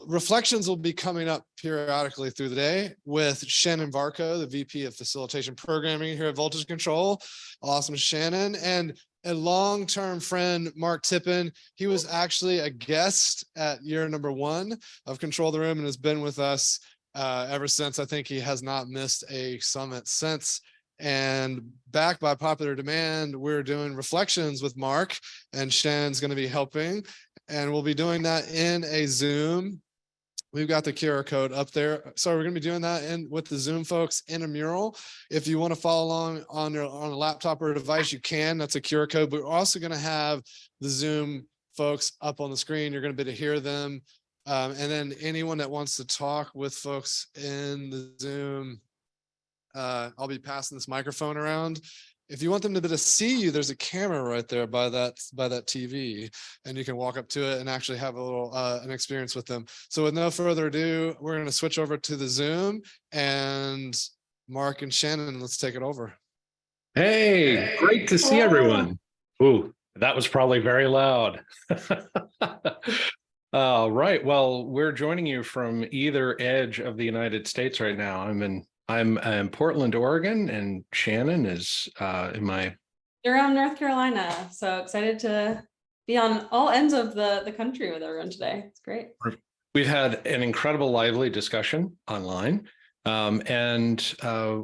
reflections will be coming up periodically through the day with Shannon Varco, the VP of Facilitation Programming here at Voltage Control. Awesome, Shannon. And a long-term friend, Mark Tippin. He was actually a guest at year number 1 of Control the Room and has been with us ever since. I think he has not missed a summit since. And back by popular demand, we're doing reflections with Mark, and Shannon's going to be helping. And we'll be doing that in a Zoom. We've got the QR code up there. So we're going to be doing that with the Zoom folks in a mural. If you want to follow along on a laptop or a device, you can. That's a QR code. But we're also going to have the Zoom folks up on the screen. You're going to be able to hear them. And then anyone that wants to talk with folks in the Zoom, I'll be passing this microphone around. If you want them to be able to see you, there's a camera right there by that TV, and you can walk up to it and actually have a little an experience with them. So with no further ado, we're going to switch over to the Zoom, and Mark and Shannon, let's take it over. Hey, great to see everyone. Ooh, that was probably very loud. All right. Well, we're joining you from either edge of the United States right now. I'm in Portland, Oregon, and Shannon is in Durham, North Carolina. So excited to be on all ends of the country with everyone today. It's great. We've had an incredible, lively discussion online, and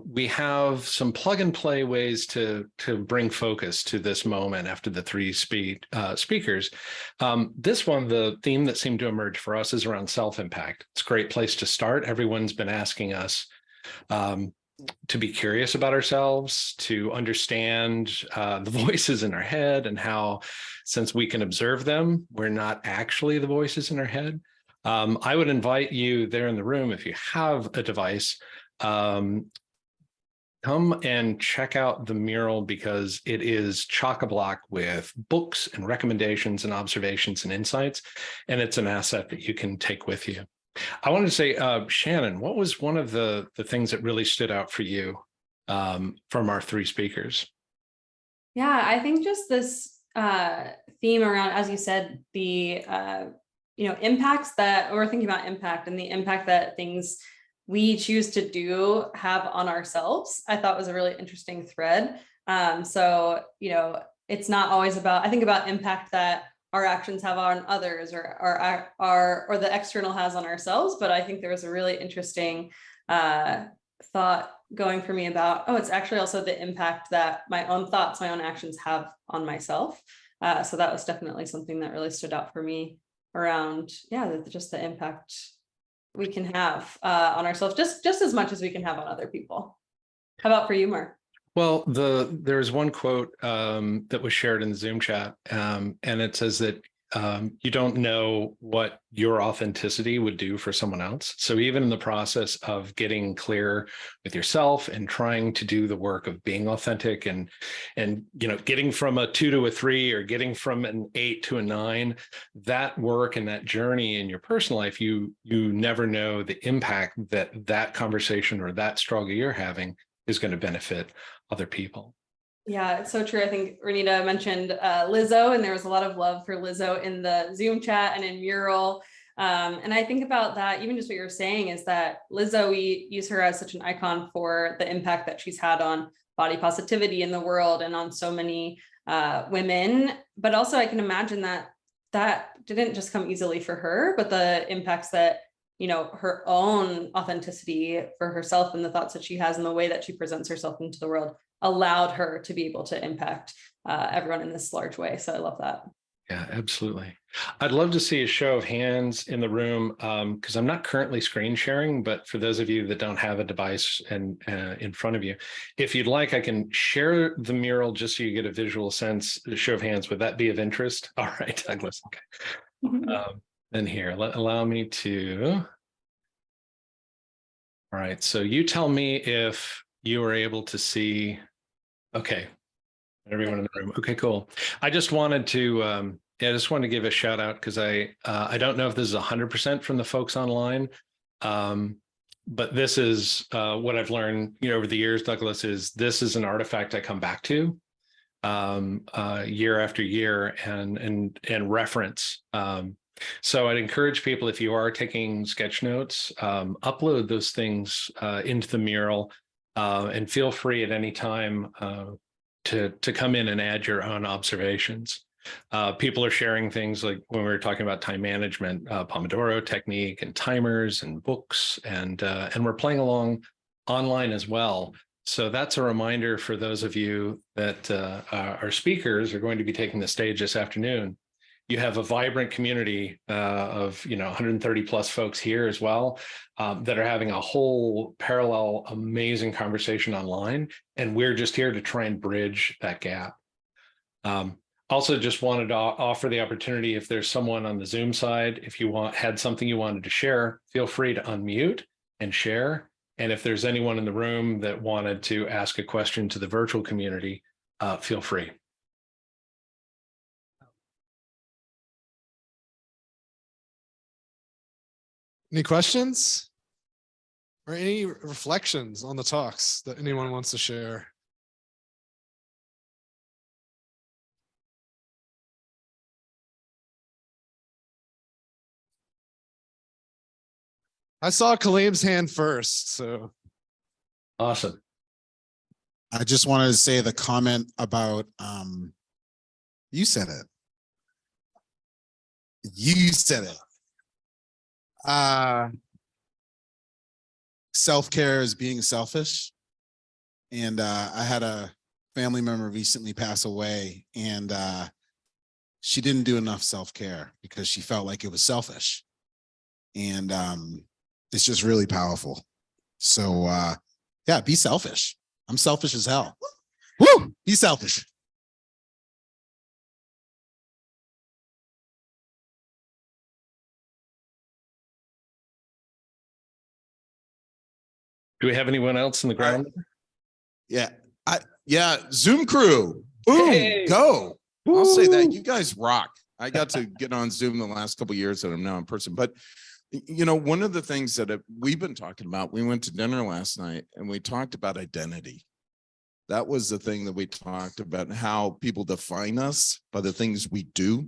we have some plug and play ways to bring focus to this moment after the 3 speakers. This one, the theme that seemed to emerge for us is around self-impact. It's a great place to start. Everyone's been asking us to be curious about ourselves, to understand the voices in our head, and how, since we can observe them, we're not actually the voices in our head. I would invite you there in the room, if you have a device, come and check out the mural, because it is chock-a-block with books and recommendations and observations and insights, and it's an asset that you can take with you. I wanted to say, Shannon, what was one of the things that really stood out for you from our 3 speakers? Yeah, I think just this theme around, as you said, the impacts that we're thinking about, impact and the impact that things we choose to do have on ourselves, I thought was a really interesting thread. So, it's not always about, I think about impact that our actions have on others or the external has on ourselves. But I think there was a really interesting thought going for me about, it's actually also the impact that my own thoughts, my own actions have on myself. So that was definitely something that really stood out for me around, just the impact we can have on ourselves, just as much as we can have on other people. How about for you, Mark? Well, there's one quote that was shared in the Zoom chat, and it says that you don't know what your authenticity would do for someone else. So even in the process of getting clear with yourself and trying to do the work of being authentic and getting from a 2 to a 3 or getting from an 8 to a 9, that work and that journey in your personal life, you never know the impact that conversation or that struggle you're having is going to benefit other people. Yeah, it's so true. I think Renita mentioned Lizzo, and there was a lot of love for Lizzo in the Zoom chat and in Mural. And I think about that, even just what you're saying is that Lizzo, we use her as such an icon for the impact that she's had on body positivity in the world and on so many women. But also I can imagine that didn't just come easily for her, but the impacts that her own authenticity for herself and the thoughts that she has and the way that she presents herself into the world allowed her to be able to impact everyone in this large way. So I love that. Yeah, absolutely. I'd love to see a show of hands in the room because I'm not currently screen sharing, but for those of you that don't have a device in front of you, if you'd like, I can share the mural just so you get a visual sense, a show of hands. Would that be of interest? All right, Douglas. Okay. And here, allow me to. All right, so you tell me if you were able to see. Okay, everyone in the room. Okay, cool. I just wanted to, I just wanted to give a shout out because I don't know if this is 100% from the folks online, but this is what I've learned, over the years, Douglas, this is an artifact I come back to year after year and reference. So I'd encourage people, if you are taking sketch notes, upload those things into the mural, and feel free at any time to come in and add your own observations. People are sharing things like when we were talking about time management, Pomodoro technique and timers and books, and we're playing along online as well. So that's a reminder for those of you that our speakers are going to be taking the stage this afternoon. You have a vibrant community of 130 plus folks here as well, that are having a whole parallel amazing conversation online, and we're just here to try and bridge that gap. Also just wanted to offer the opportunity, if there's someone on the Zoom side, if you had something you wanted to share, feel free to unmute and share. And if there's anyone in the room that wanted to ask a question to the virtual community, feel free. Any questions or any reflections on the talks that anyone wants to share? I saw Kaleem's hand first, so. Awesome. I just wanted to say the comment about, you said it. You said it. Self-care is being selfish. And I had a family member recently pass away, and she didn't do enough self-care because she felt like it was selfish. And it's just really powerful. So yeah, be selfish. I'm selfish as hell. Woo! Be selfish. Do we have anyone else in the ground? Yeah. Zoom crew. Boom. Hey. Go. I'll say that you guys rock. I got to get on Zoom the last couple of years that I'm now in person. But one of the things that we've been talking about, we went to dinner last night and we talked about identity. That was the thing that we talked about, how people define us by the things we do.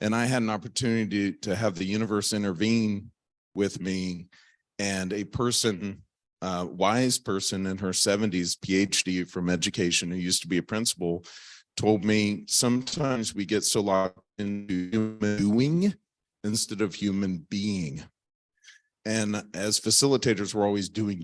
And I had an opportunity to have the universe intervene with me, and a person, wise person in her 70s, PhD from education, who used to be a principal, told me sometimes we get so locked into human doing instead of human being. And as facilitators, we're always doing.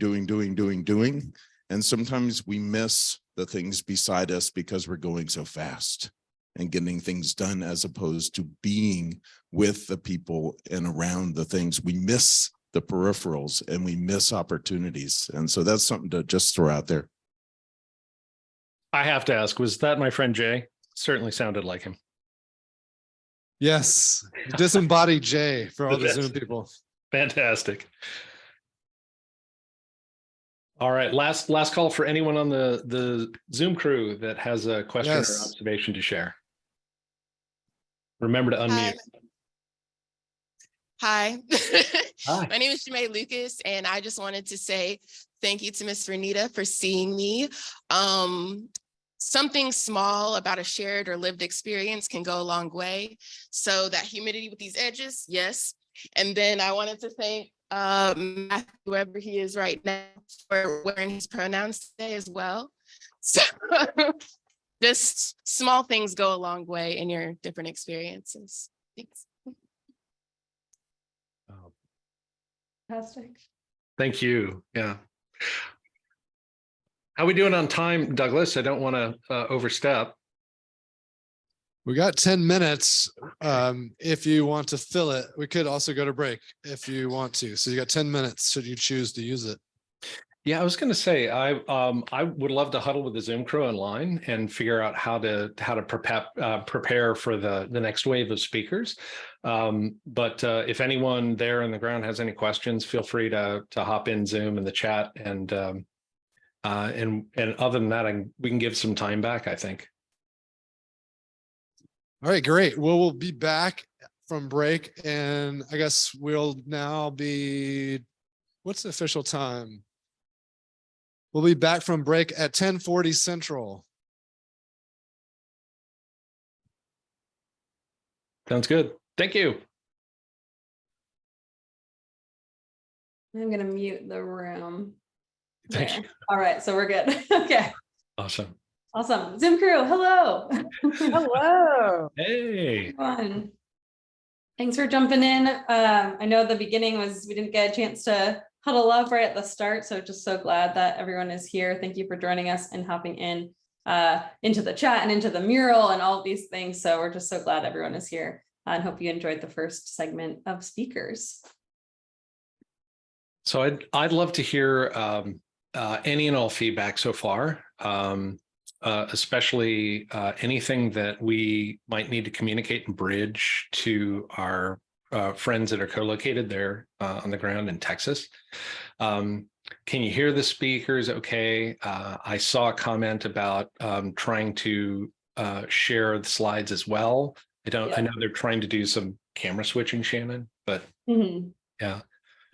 And sometimes we miss the things beside us because we're going so fast and getting things done, as opposed to being with the people and around the things. We miss the peripherals and we miss opportunities. And so that's something to just throw out there. I have to ask, was that my friend Jay? Certainly sounded like him. Yes, disembodied Jay for all the Yes. Zoom people. Fantastic. All right, last call for anyone on the Zoom crew that has a question Yes. or observation to share. Remember to unmute. Hi. Hi. My name is Jamae Lucas, and I just wanted to say thank you to Ms. Renita for seeing me. Something small about a shared or lived experience can go a long way. So that humidity with these edges, yes. And then I wanted to thank Matthew, whoever he is right now, for wearing his pronouns today as well. So just small things go a long way in your different experiences. Thanks. Fantastic. Thank you. Yeah. How we doing on time, Douglas? I don't want to overstep. We got 10 minutes. If you want to fill it, we could also go to break if you want to. So you got 10 minutes should you choose to use it. Yeah, I was going to say I would love to huddle with the Zoom crew online and figure out how to prepare for the next wave of speakers. But if anyone there on the ground has any questions, feel free to hop in Zoom in the chat, and other than that, we can give some time back, I think. All right, great. Well, we'll be back from break, and I guess we'll now be, what's the official time? We'll be back from break at 10:40 Central. Sounds good. Thank you. I'm gonna mute the room. Thank There. you. All right, so we're good. Okay, Awesome. awesome. Zoom crew, hello. Hello. Hey. Everyone. Thanks for jumping in. I know the beginning was, we didn't get a chance to huddle up right at the start, so just so glad that everyone is here. Thank you for joining us and hopping in into the chat and into the mural and all of these things. So we're just so glad everyone is here and hope you enjoyed the first segment of speakers. So I'd love to hear any and all feedback so far, especially anything that we might need to communicate and bridge to our friends that are co-located there on the ground in Texas. Can you hear the speakers okay? I saw a comment about trying to share the slides as well. I know they're trying to do some camera switching, Shannon, but yeah.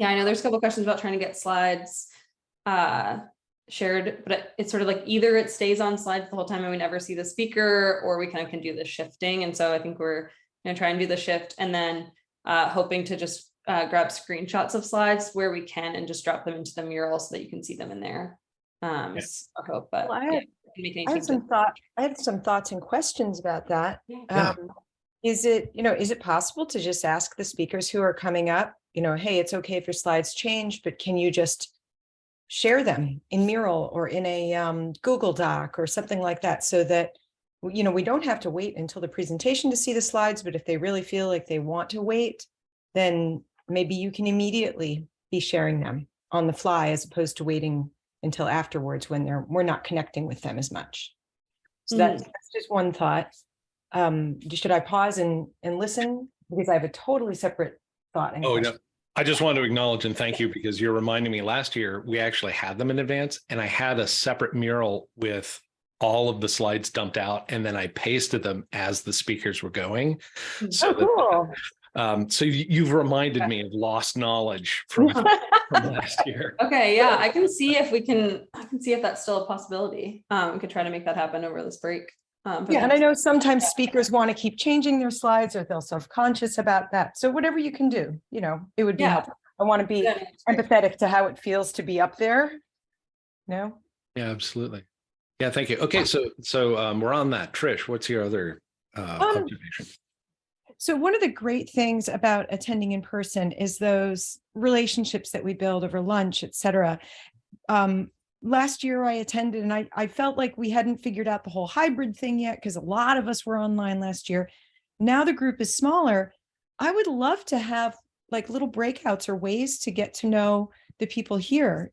Yeah, I know there's a couple questions about trying to get slides shared, but it's sort of like either it stays on slides the whole time and we never see the speaker, or we kind of can do the shifting. And so I think we're gonna try and do the shift and then hoping to just grab screenshots of slides where we can and just drop them into the mural so that you can see them in there. Is our hope, but Well, yeah, I have some thoughts and questions about that. Yeah. Is it possible to just ask the speakers who are coming up, hey, it's okay if your slides change, but can you just share them in mural or in a Google Doc or something like that, so that we don't have to wait until the presentation to see the slides, but if they really feel like they want to wait, then maybe you can immediately be sharing them on the fly as opposed to waiting until afterwards when we're not connecting with them as much. So that's just one thought. Should I pause and listen? Because I have a totally separate thought. And Oh, question. no. I just want to acknowledge and thank you, because you're reminding me last year, we actually had them in advance and I had a separate mural with all of the slides dumped out, and then I pasted them as the speakers were going. So cool. so you've reminded me of lost knowledge from last year. Okay, yeah, I can see if that's still a possibility. We could try to make that happen over this break. Yeah, and I know sometimes speakers want to keep changing their slides or they're self-conscious about that. So whatever you can do, it would be helpful. I want to be empathetic to how it feels to be up there. No? Yeah, absolutely. Yeah, thank you. Okay, so we're on that. Trish, what's your other observation? So one of the great things about attending in person is those relationships that we build over lunch, et cetera. Last year I attended and I felt like we hadn't figured out the whole hybrid thing yet because a lot of us were online last year. Now the group is smaller. I would love to have like little breakouts or ways to get to know the people here.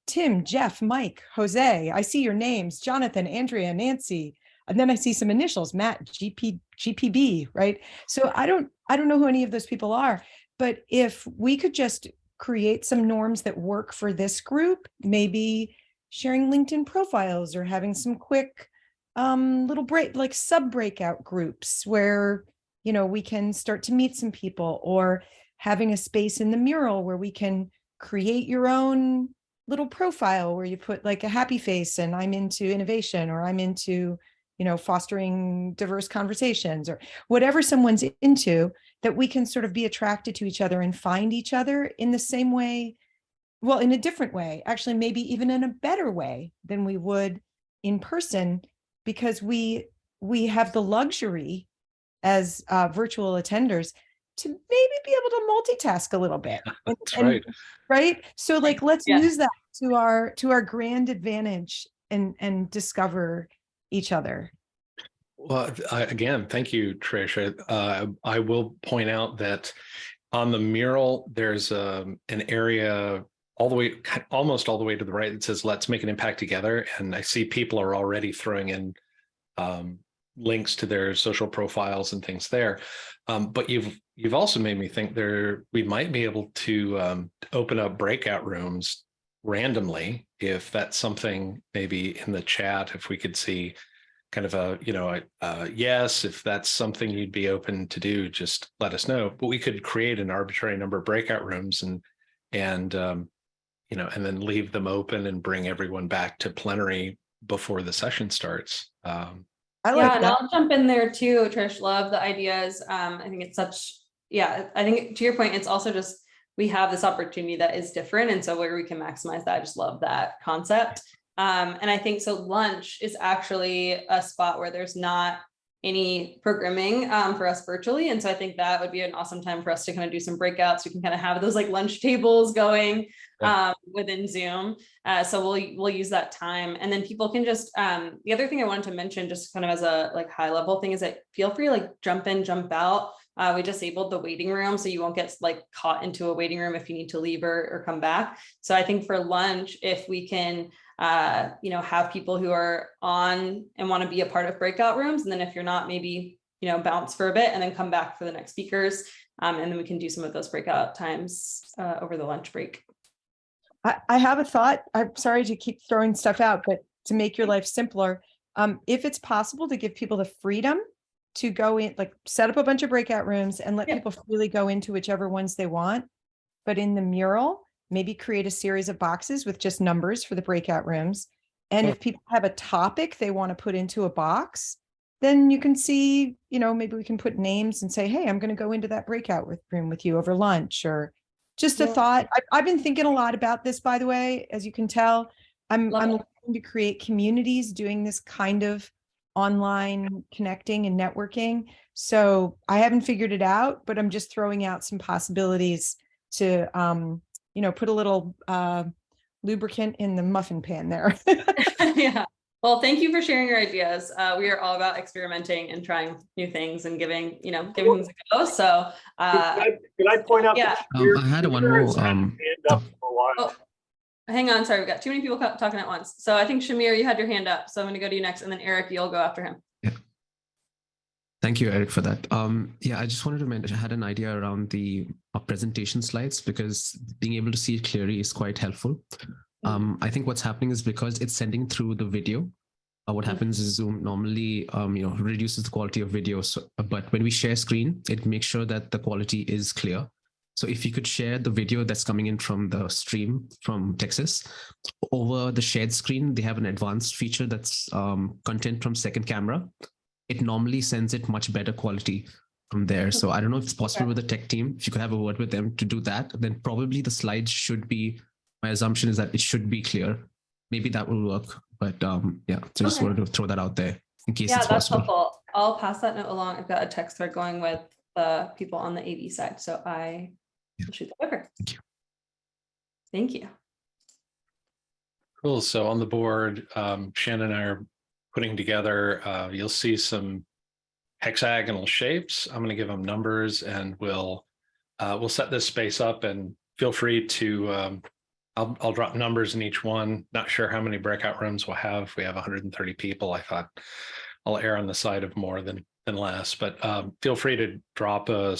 Tim, Jeff, Mike, Jose, I see your names, Jonathan, Andrea, Nancy, and then I see some initials, Matt, GPB, right? So I don't know who any of those people are, but if we could just create some norms that work for this group, maybe sharing LinkedIn profiles or having some quick little sub breakout groups where, we can start to meet some people, or having a space in the mural where we can create your own little profile where you put like a happy face and I'm into innovation, or I'm into, fostering diverse conversations, or whatever someone's into, that we can sort of be attracted to each other and find each other in the same way. Well, in a different way, actually, maybe even in a better way than we would in person, because we have the luxury as virtual attenders to maybe be able to multitask a little bit. That's right. Right. So let's use that to our grand advantage and discover each other. Well, again, thank you, Trish. I will point out that on the mural, there's an area almost all the way to the right that says "Let's make an impact together," and I see people are already throwing in links to their social profiles and things there. But you've also made me think we might be able to open up breakout rooms randomly, if that's something maybe in the chat, if we could see kind of yes, if that's something you'd be open to do, just let us know. But we could create an arbitrary number of breakout rooms and then leave them open and bring everyone back to plenary before the session starts. I like that. And I'll jump in there too, Trish. Love the ideas. I think it's I think to your point, it's also just we have this opportunity that is different. And so where we can maximize that, I just love that concept. And I think so lunch is actually a spot where there's not any programming for us virtually. And so I think that would be an awesome time for us to kind of do some breakouts. We can kind of have those like lunch tables going within Zoom. So we'll use that time. And then people can just, the other thing I wanted to mention just kind of as a like high level thing is that feel free to like jump in, jump out. We disabled the waiting room, so you won't get like caught into a waiting room if you need to leave or come back. So I think for lunch, if we can have people who are on and want to be a part of breakout rooms. And then if you're not, maybe, bounce for a bit and then come back for the next speakers. And then we can do some of those breakout times over the lunch break. I have a thought. I'm sorry to keep throwing stuff out, but to make your life simpler, if it's possible to give people the freedom to go in, like set up a bunch of breakout rooms and let people freely go into whichever ones they want. But in the mural, maybe create a series of boxes with just numbers for the breakout rooms. And if people have a topic they want to put into a box, then you can see, maybe we can put names and say, hey, I'm going to go into that breakout room with you over lunch, or just a thought. I've been thinking a lot about this, by the way, as you can tell. I'm looking to create communities doing this kind of online connecting and networking. So I haven't figured it out, but I'm just throwing out some possibilities to, put a little lubricant in the muffin pan there. Yeah. Well, thank you for sharing your ideas. We are all about experimenting and trying new things and giving things a go. So can I point out? Yeah. I had one more. Hang on, sorry, we've got too many people talking at once. So I think Shamir, you had your hand up. So I'm going to go to you next, and then Eric, you'll go after him. Yeah. Thank you, Eric, for that. I just wanted to mention, I had an idea around the presentation slides, because being able to see it clearly is quite helpful. I think what's happening is because it's sending through the video. What happens is Zoom normally, reduces the quality of video. So, but when we share screen, it makes sure that the quality is clear. So if you could share the video that's coming in from the stream from Texas over the shared screen, they have an advanced feature that's content from second camera. It normally sends it much better quality from there. So I don't know if it's possible with the tech team. If you could have a word with them to do that, then probably the slides should be, my assumption is that it should be clear. Maybe that will work. But so just wanted to throw that out there in case it's possible. Helpful. I'll pass that note along. I've got a text thread going with the people on the AV side. So I will shoot that over. Thank you. Thank you. Cool. So on the board, Shannon and I are putting together, you'll see some hexagonal shapes. I'm going to give them numbers, and we'll set this space up, and feel free to, I'll drop numbers in each one. Not sure how many breakout rooms we'll have. We have 130 people. I thought I'll err on the side of more than less, but feel free to drop a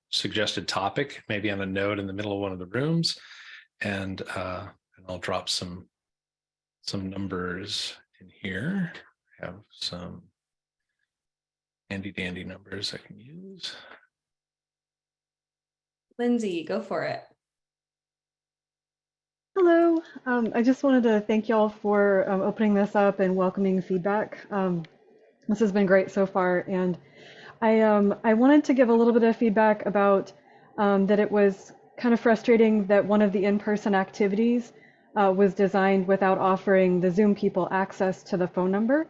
suggested topic, maybe on a note in the middle of one of the rooms, and I'll drop some numbers in here. I have some handy dandy numbers I can use. Lindsay, go for it. Hello. I just wanted to thank y'all for opening this up and welcoming feedback. This has been great so far, and I wanted to give a little bit of feedback about that it was kind of frustrating that one of the in-person activities was designed without offering the Zoom people access to the phone number.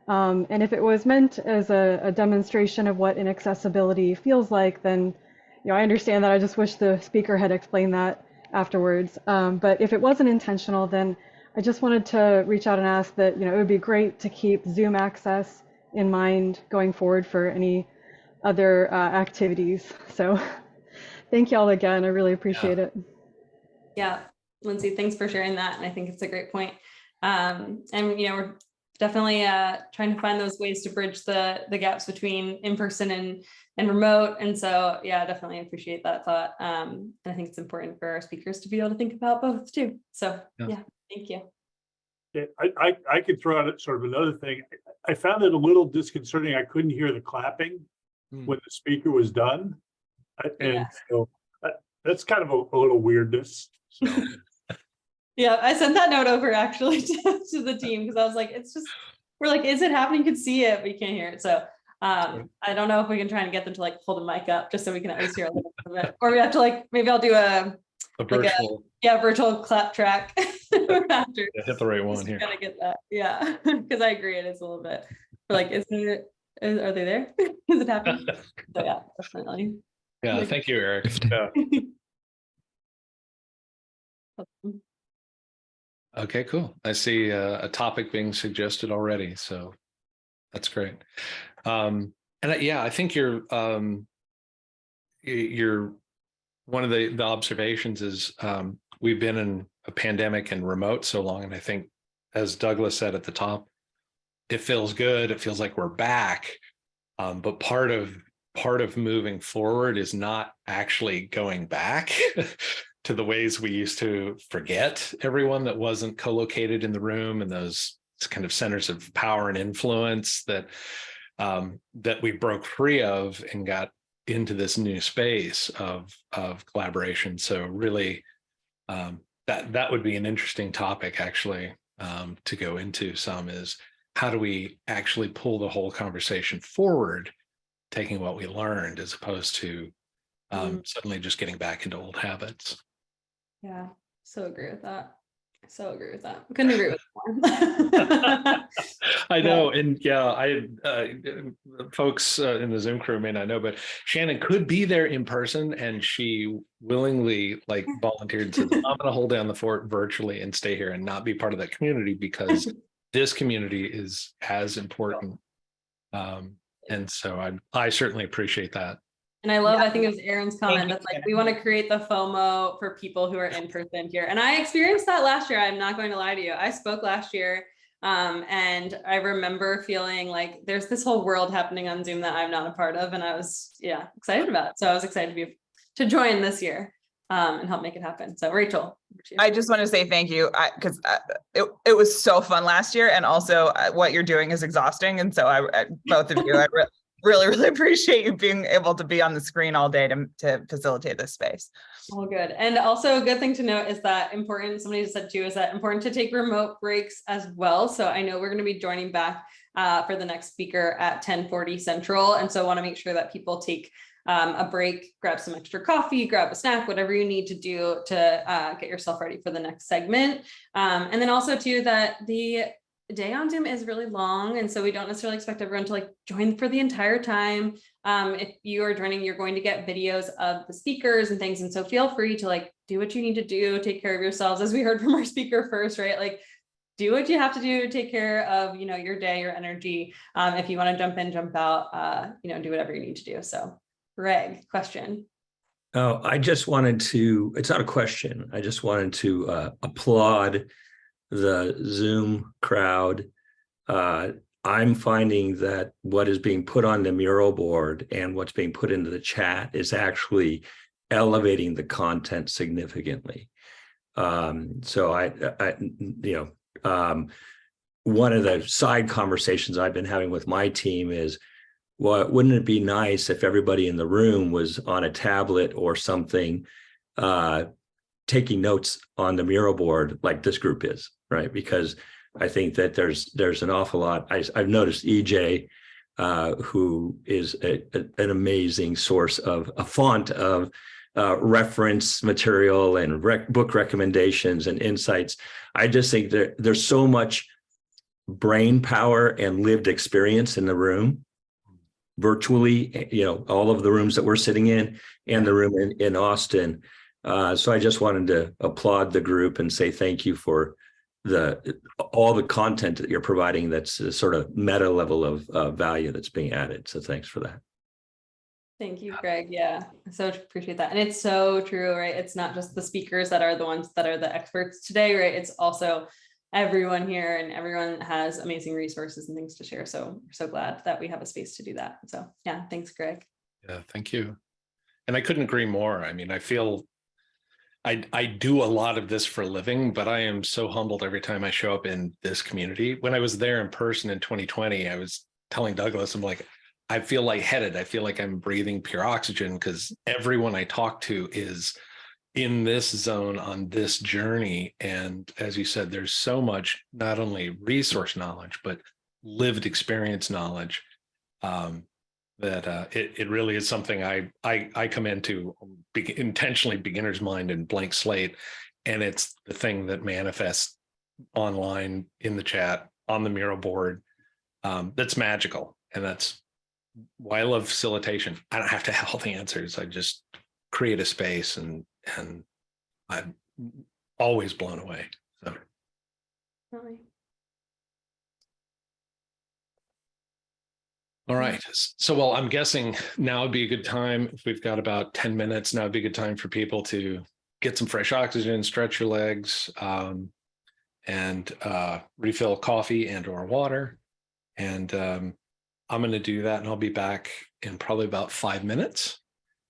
And if it was meant as a demonstration of what inaccessibility feels like, then I understand that. I just wish the speaker had explained that afterwards. But if it wasn't intentional, then I just wanted to reach out and ask that it would be great to keep Zoom access in mind going forward for any other activities. So thank you all again. I really appreciate it. Yeah, Lindsay, thanks for sharing that. And I think it's a great point. And we're definitely trying to find those ways to bridge the gaps between in-person and remote. And so, yeah, definitely appreciate that thought. And I think it's important for our speakers to be able to think about both too. So yeah, thank you. Yeah, I could throw out sort of another thing. I found it a little disconcerting. I couldn't hear the clapping when the speaker was done. And so that's kind of a little weirdness. So. Yeah, I sent that note over actually to the team, because I was like, we're like, is it happening? You can see it, but you can't hear it. So I don't know if we can try and get them to like pull the mic up just so we can at least hear a little bit of it. Or we have to maybe I'll do a A virtual, virtual clap track. After. hit the right one Just here. gotta get that. Yeah. Because I agree, it is a little bit like, are they there? Is it happening? So yeah, definitely. Yeah, thank you, Eric. Yeah. Okay, cool. I see a topic being suggested already, so that's great. And yeah, I think you're one of the observations is we've been in a pandemic and remote so long, and I think, as Douglas said at the top, it feels good. It feels like we're back, but part of moving forward is not actually going back to the ways we used to forget everyone that wasn't co-located in the room, and those kind of centers of power and influence that that we broke free of and got into this new space of collaboration. So really, that would be an interesting topic actually to go into. Some is, how do we actually pull the whole conversation forward, taking what we learned as opposed to suddenly just getting back into old habits. Yeah, so agree with that. So agree with that. Couldn't agree with more. I know, and yeah, folks in the Zoom crew may not know, but Shannon could be there in person, and she willingly volunteered and said, "I'm going to hold down the fort virtually and stay here and not be part of that community because this community is as important." And so I certainly appreciate that. And I love, I think it was Aaron's comment that's like, we want to create the FOMO for people who are in person here. And I experienced that last year. I'm not going to lie to you. I spoke last year. And I remember feeling like there's this whole world happening on Zoom that I'm not a part of. And I was, excited about it. So I was excited to join this year and help make it happen. So Rachel. I just want to say thank you because it was so fun last year. And also what you're doing is exhausting. And so both of you, I really appreciate you being able to be on the screen all day to facilitate this space. All good. And also a good thing to note is that somebody just said too, is that important to take remote breaks as well. So I know we're going to be joining back for the next speaker at 10:40 Central. And so I want to make sure that people take a break, grab some extra coffee, grab a snack, whatever you need to do to get yourself ready for the next segment. And then also too, that the day on Zoom is really long. And so we don't necessarily expect everyone to join for the entire time. If you are joining, you're going to get videos of the speakers and things. And so feel free to do what you need to do, take care of yourselves, as we heard from our speaker first, right? Do what you have to do to take care of, your day, your energy. If you want to jump in, jump out, do whatever you need to do. So Greg, question. Oh, I just wanted to, it's not a question. I just wanted to applaud the Zoom crowd. I'm finding that what is being put on the mural board and what's being put into the chat is actually elevating the content significantly. So one of the side conversations I've been having with my team is, well, wouldn't it be nice if everybody in the room was on a tablet or something, taking notes on the mural board like this group is, right? Because I think that there's an awful lot. I've noticed EJ, who is an amazing source of a font of reference material and book recommendations and insights. I just think that there's so much brain power and lived experience in the room, virtually, all of the rooms that we're sitting in and the room in Austin. So I just wanted to applaud the group and say thank you for all the content that you're providing. That's a sort of meta level of value that's being added. So thanks for that. Thank you, Greg. Yeah, I so appreciate that. And it's so true, right? It's not just the speakers that are the ones that are the experts today, right? It's also everyone here, and everyone has amazing resources and things to share. So we're so glad that we have a space to do that. So yeah, thanks, Greg. Yeah, thank you. And I couldn't agree more. I mean, I feel I do a lot of this for a living, but I am so humbled every time I show up in this community. When I was there in person in 2020, I was telling Douglas, I'm like, I feel lightheaded. I feel like I'm breathing pure oxygen because everyone I talk to is in this zone on this journey. And as you said, there's so much, not only resource knowledge, but lived experience knowledge that it really is something I come into intentionally beginner's mind and blank slate, and it's the thing that manifests online, in the chat, on the mural board, that's magical. And that's why I love facilitation. I don't have to have all the answers. I just create a space, and I'm always blown away. So. Really. All right. So, well, I'm guessing now would be a good time, if we've got about 10 minutes, now would be a good time for people to get some fresh oxygen, stretch your legs, and refill coffee and or water. And I'm going to do that, and I'll be back in probably about 5 minutes,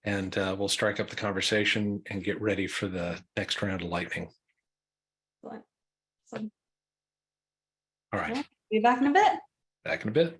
and we'll strike up the conversation and get ready for the next round of lightning. Excellent. Awesome. All right. Be back in a bit. Back in a bit.